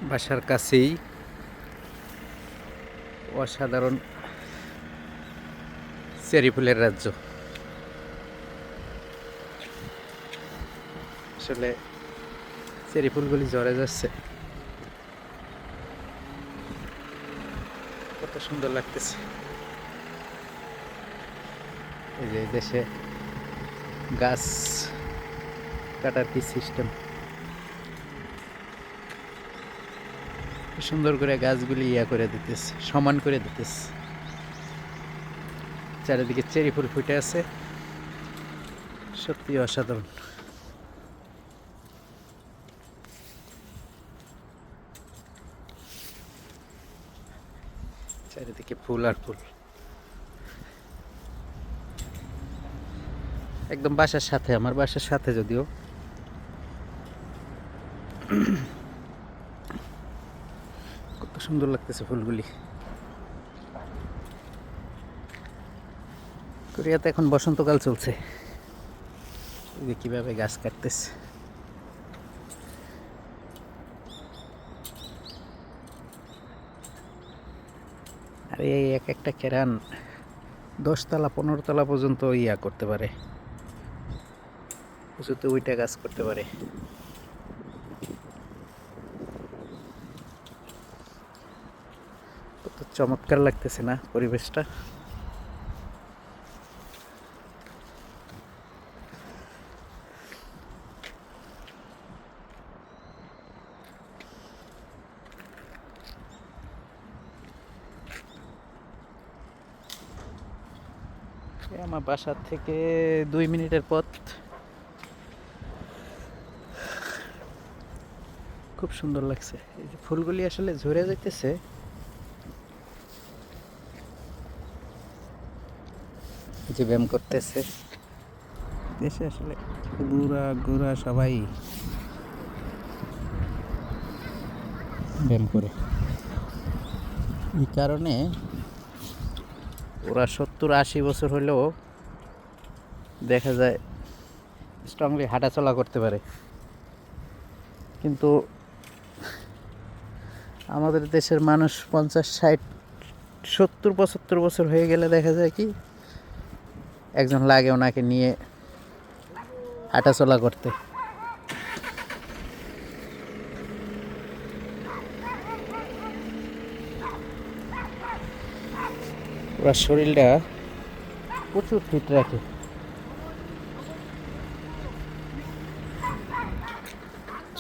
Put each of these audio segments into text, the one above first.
বাসার কাছেই অসাধারণ চেরি ফুলের রাজ্য। আসলে চেরি ফুলগুলি ঝরে যাচ্ছে, কত সুন্দর লাগতেছে। এই যে দেশে গাছ কাটার কি সিস্টেম, সুন্দর করে গাছগুলি করে দিতেছে, সমান করে দিতেছে। চারিদিকে চেরি ফুল ফুটে আছে, সত্যি অসাধারণ। চারিদিকে ফুল আর ফুল, একদম বাসার সাথে, আমার বাসার সাথে যদিও। কত সুন্দর লাগতেছে ফুলগুলি। কোরিয়াতে এখন বসন্তকাল চলছে, এই যে কিভাবে গাছ কাটতেছে। আর এই এক একটা কেরান 10 তলা 15 তলা পর্যন্ত করতে পারে, উঁচুতে ওইটা গাছ করতে পারে। কত চমৎকার লাগতেছে না পরিবেশটা। আমার বাসার থেকে 2 মিনিটের পথ। খুব সুন্দর লাগছে, এই যে ফুলগুলি আসলে ঝরে যাইতেছে। এই যে ব্যায়াম করতেছে দেশে, আসলে বুড়া গুড়া সবাই ব্যায়াম করে। এই কারণে ওরা 70-80 বছর হলেও দেখা যায় স্ট্রংলি হাঁটাচলা করতে পারে। কিন্তু আমাদের দেশের মানুষ 50-60-70-75 বছর হয়ে গেলে দেখা যায় কি একজন লাগে ওনাকে নিয়ে হাঁটাচলা করতে। ওরা শরীরটা প্রচুর ফিট রাখে।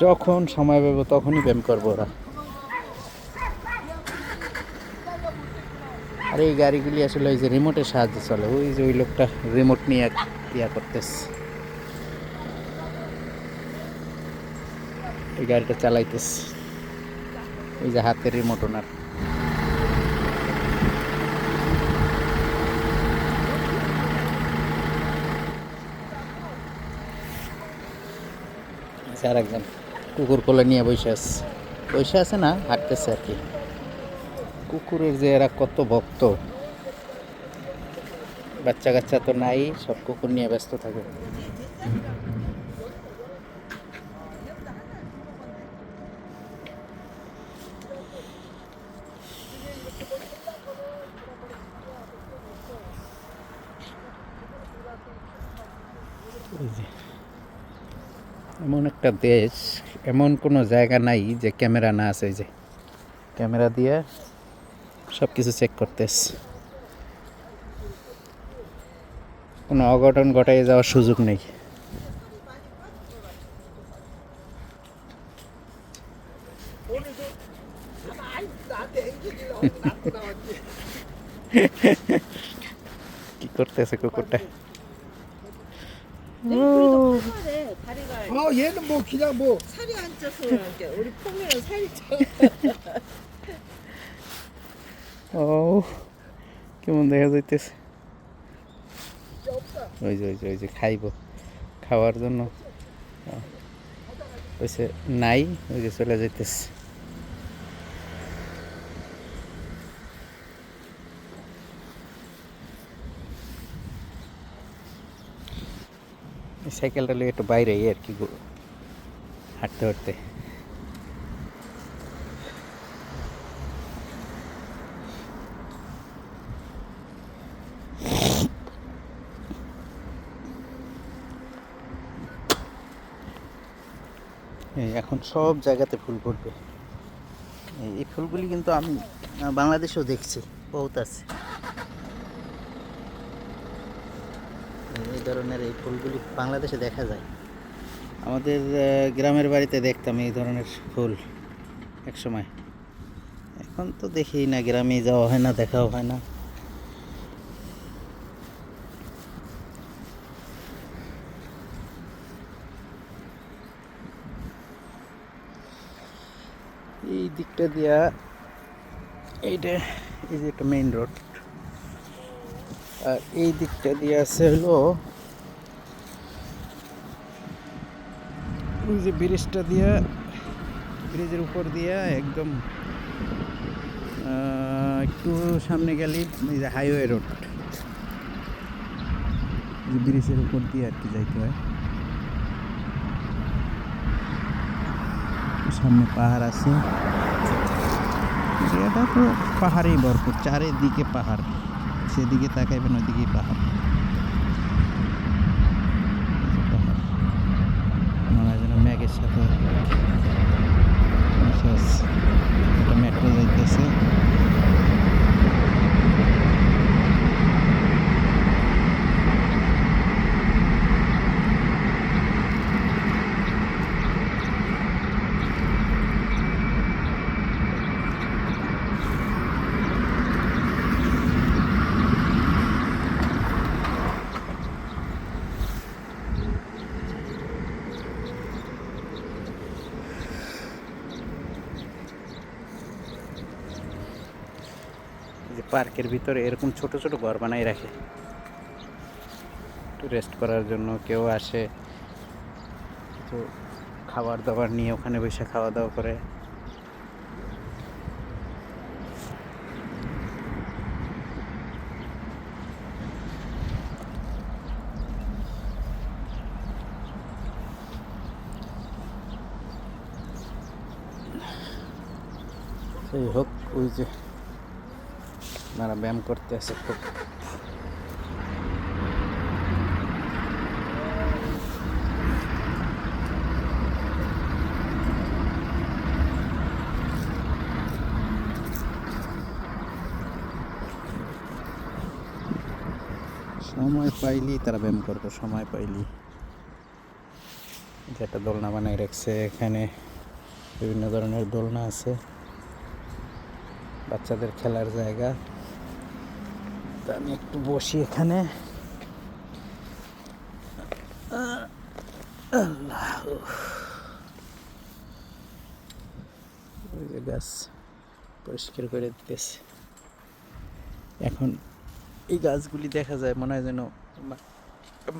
যখন সময় পাবো তখনই ব্যায়াম করবো ওরা। আর এই গাড়িগুলি আসলে ওই যে রিমোটের সাহায্যে চলে, ওই যে ওই লোকটা রিমোট নিয়ে করতেছে, এই গাড়িটা চালাইতেছে, ওই যে হাতের রিমোট ওনার। আর একজন কুকুর কোলে নিয়ে বসে আছে না, হাঁটতেছে আর কি। কুকুরের যে এরা কত ভক্ত, বাচ্চা কাচ্চা তো নাই, সব কুকুর নিয়ে ব্যস্ত থাকে। এমন একটা দেশ, এমন কোনো জায়গা নাই যে ক্যামেরা না আছে। এই যে ক্যামেরা দিয়ে সব কিছু চেক করতেছে, কোনো অঘটন ঘটাই যাওয়ার সুযোগ নেই। কি করতেছে কুকুরটা? 얘는 뭐 그냥 뭐 살이 안 쪄서 이렇게 우리 폼이는 살이 쪄. ও কেমন দেখা যাইতেছে। ওই যে খাইব, খাওয়ার জন্য ওইসে নাই, ওই যে চলে যাইতেছে। সাইকেলটা লিয়ে একটু বাইরে আর কি হাঁটতে হাঁটতে। এখন সব জায়গাতে ফুল ফুটবে। এই ফুলগুলি কিন্তু আমি বাংলাদেশেও দেখছি, বহুত আছে এই ধরনের। এই ফুলগুলি বাংলাদেশে দেখা যায়। আমাদের গ্রামের বাড়িতে দেখতাম এই ধরনের ফুল এক সময়। এখন তো দেখি না, গ্রামে যাওয়া হয় না, দেখাও হয় না। এই দিকটা দিয়া এইটা, এই যে একটা মেইন রোড, আর এই দিকটা দিয়ে আছে হলো ওই যে ব্রিজটা দিয়া, ব্রিজের উপর দিয়া একদম একটু সামনে গেলে এই যে হাইওয়ে রোড, ব্রিজের উপর দিয়ে আর কি যাইতে হয়। সামনে পাহাড় আছে, এটা তো পাহাড়েই ভরপুর, চারিদিকে পাহাড়, সেদিকে তাকাইবেন ওইদিকেই পাহাড়। মনে হয় যেন ম্যাগের সাথে একটা মেট্রো যাইতেছে। যে পার্কের ভিতরে এরকম ছোট ছোট ঘর বানাই রাখে, একটু রেস্ট করার জন্য। কেউ আসে কিছু খাবার দাবার নিয়ে ওখানে বসে খাওয়া দাওয়া করে। সেই হোক, ওই যে আপনারা ব্যায়াম করতে আসে খুব। সময় পাইলি তারা ব্যায়াম করবো, সময় পাইলি। যেটা দোলনা বানাই রাখছে এখানে, বিভিন্ন ধরনের দোলনা আছে, বাচ্চাদের খেলার জায়গা। তা আমি একটু বসি এখানে। ওই যে গাছ পরিষ্কার করে দিতেছে। এখন এই গাছগুলি দেখা যায় মনে হয় যেন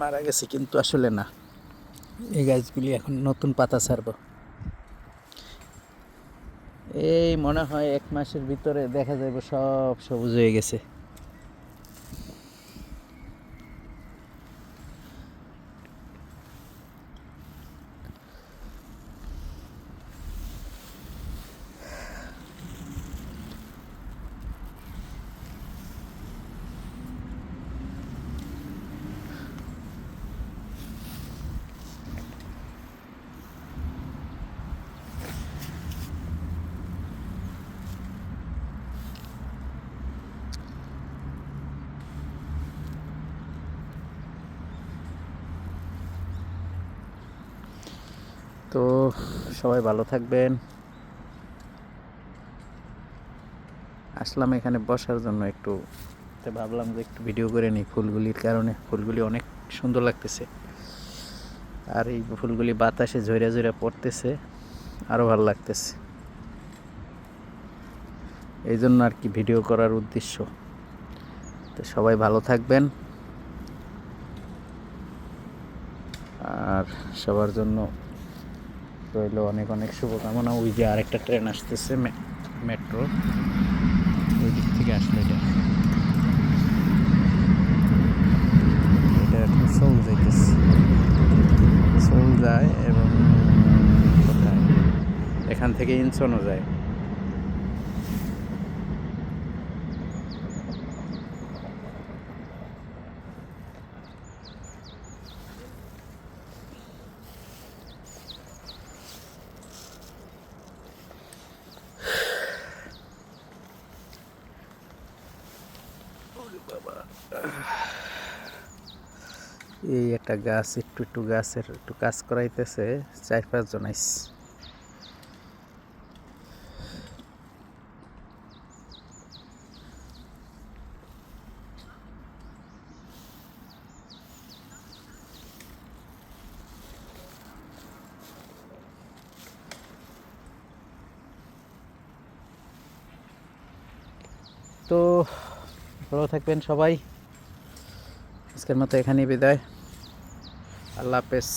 মারা গেছে, কিন্তু আসলে না, এই গাছগুলি এখন নতুন পাতা ছাড়ব। এই মনে হয় 1 মাসের ভিতরে দেখা যাবে সব সবুজ হয়ে গেছে। তো সবাই ভালো থাকবেন। আসলাম এখানে বসার জন্য, একটু ভাবলাম যে একটু ভিডিও করে নিই ফুলগুলির কারণে। ফুলগুলি অনেক সুন্দর লাগতেছে, আর এই ফুলগুলি বাতাসে ঝইরা ঝইরা পড়তেছে, আরও ভালো লাগতেছে। এই জন্য আর কি ভিডিও করার উদ্দেশ্য। তো সবাই ভালো থাকবেন, আর সবার জন্য রইল অনেক অনেক শুভকামনা। ওই যে আরেকটা ট্রেন আসতেছে, মেট্রো, ওই দিক থেকে আসলে এটা এখন সোল যাইতেছে, সোল যায় এবং কোথায় এখান থেকে ইনসনও যায়। এই একটা গাছ একটু একটু গাছের একটু কাজ করাইতেছে 4-5 জন আইস। তো ভালো থাকবেন সবাই, আজকের মতো এখানেই বিদায়, আল্লাহ হাফেজ।